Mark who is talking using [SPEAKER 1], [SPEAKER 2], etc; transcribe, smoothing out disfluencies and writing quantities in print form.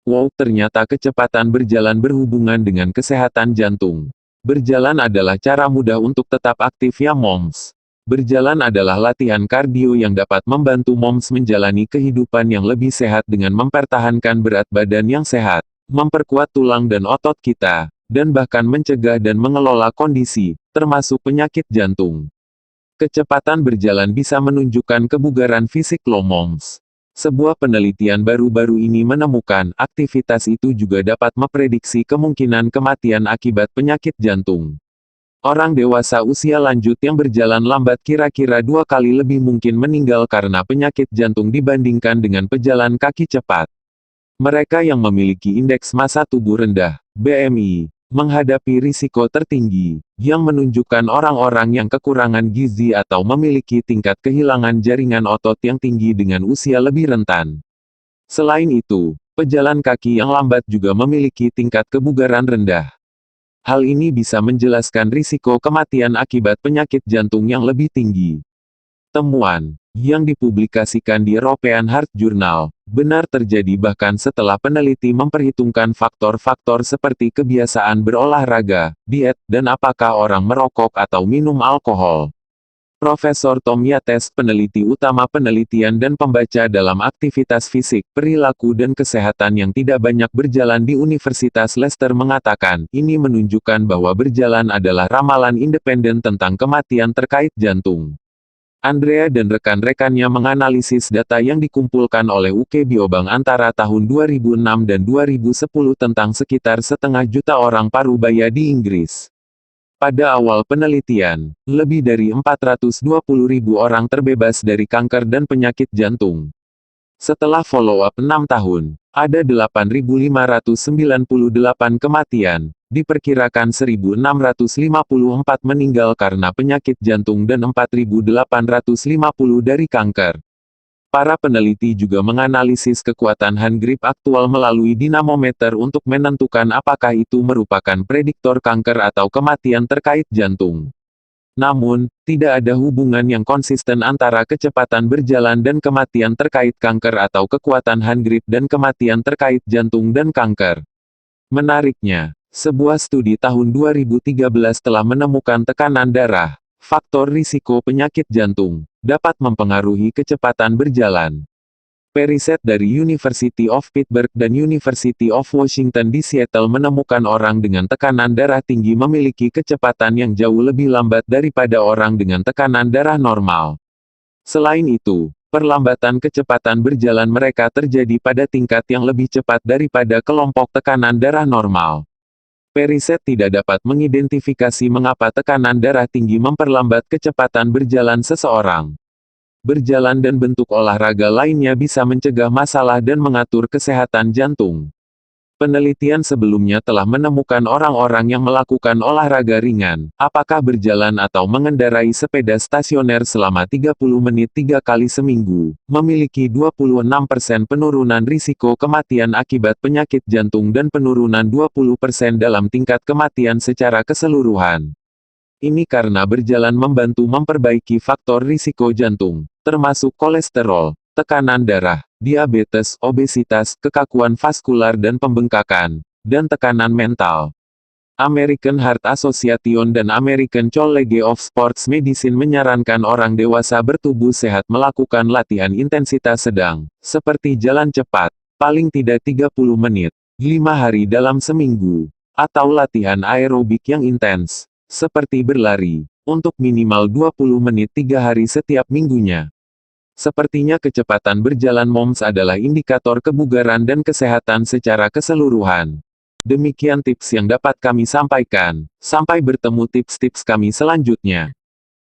[SPEAKER 1] Wow, ternyata kecepatan berjalan berhubungan dengan kesehatan jantung. Berjalan adalah cara mudah untuk tetap aktif ya moms. Berjalan adalah latihan kardio yang dapat membantu moms menjalani kehidupan yang lebih sehat dengan mempertahankan berat badan yang sehat, memperkuat tulang dan otot kita, dan bahkan mencegah dan mengelola kondisi, termasuk penyakit jantung. Kecepatan berjalan bisa menunjukkan kebugaran fisik lo moms. Sebuah penelitian baru-baru ini menemukan, aktivitas itu juga dapat memprediksi kemungkinan kematian akibat penyakit jantung. Orang dewasa usia lanjut yang berjalan lambat kira-kira 2 kali lebih mungkin meninggal karena penyakit jantung dibandingkan dengan pejalan kaki cepat. Mereka yang memiliki indeks massa tubuh rendah, BMI, menghadapi risiko tertinggi, yang menunjukkan orang-orang yang kekurangan gizi atau memiliki tingkat kehilangan jaringan otot yang tinggi dengan usia lebih rentan. Selain itu, pejalan kaki yang lambat juga memiliki tingkat kebugaran rendah. Hal ini bisa menjelaskan risiko kematian akibat penyakit jantung yang lebih tinggi. Temuan yang dipublikasikan di European Heart Journal benar terjadi bahkan setelah peneliti memperhitungkan faktor-faktor seperti kebiasaan berolahraga, diet, dan apakah orang merokok atau minum alkohol. Profesor Tom Yates, peneliti utama penelitian dan pembaca dalam aktivitas fisik, perilaku dan kesehatan yang tidak banyak berjalan di Universitas Leicester mengatakan, ini menunjukkan bahwa berjalan adalah ramalan independen tentang kematian terkait jantung. Andrea dan rekan-rekannya menganalisis data yang dikumpulkan oleh UK Biobank antara tahun 2006 dan 2010 tentang sekitar 500 juta orang parubaya di Inggris. Pada awal penelitian, lebih dari 420.000 orang terbebas dari kanker dan penyakit jantung. Setelah follow-up 6 tahun, ada 8.598 kematian, diperkirakan 1.654 meninggal karena penyakit jantung dan 4.850 dari kanker. Para peneliti juga menganalisis kekuatan hand grip aktual melalui dinamometer untuk menentukan apakah itu merupakan prediktor kanker atau kematian terkait jantung. Namun, tidak ada hubungan yang konsisten antara kecepatan berjalan dan kematian terkait kanker atau kekuatan hand grip dan kematian terkait jantung dan kanker. Menariknya, sebuah studi tahun 2013 telah menemukan tekanan darah, faktor risiko penyakit jantung, dapat mempengaruhi kecepatan berjalan. Periset dari University of Pittsburgh dan University of Washington di Seattle menemukan orang dengan tekanan darah tinggi memiliki kecepatan yang jauh lebih lambat daripada orang dengan tekanan darah normal. Selain itu, perlambatan kecepatan berjalan mereka terjadi pada tingkat yang lebih cepat daripada kelompok tekanan darah normal. Periset tidak dapat mengidentifikasi mengapa tekanan darah tinggi memperlambat kecepatan berjalan seseorang. Berjalan dan bentuk olahraga lainnya bisa mencegah masalah dan mengatur kesehatan jantung. Penelitian sebelumnya telah menemukan orang-orang yang melakukan olahraga ringan, apakah berjalan atau mengendarai sepeda stasioner selama 30 menit 3 kali seminggu, memiliki 26% penurunan risiko kematian akibat penyakit jantung dan penurunan 20% dalam tingkat kematian secara keseluruhan. Ini karena berjalan membantu memperbaiki faktor risiko jantung, termasuk kolesterol, tekanan darah, diabetes, obesitas, kekakuan vaskular dan pembengkakan, dan tekanan mental. American Heart Association dan American College of Sports Medicine menyarankan orang dewasa bertubuh sehat melakukan latihan intensitas sedang, seperti jalan cepat, paling tidak 30 menit, 5 hari dalam seminggu, atau latihan aerobik yang intens, seperti berlari, untuk minimal 20 menit 3 hari setiap minggunya. Sepertinya kecepatan berjalan moms adalah indikator kebugaran dan kesehatan secara keseluruhan. Demikian tips yang dapat kami sampaikan. Sampai bertemu tips-tips kami selanjutnya.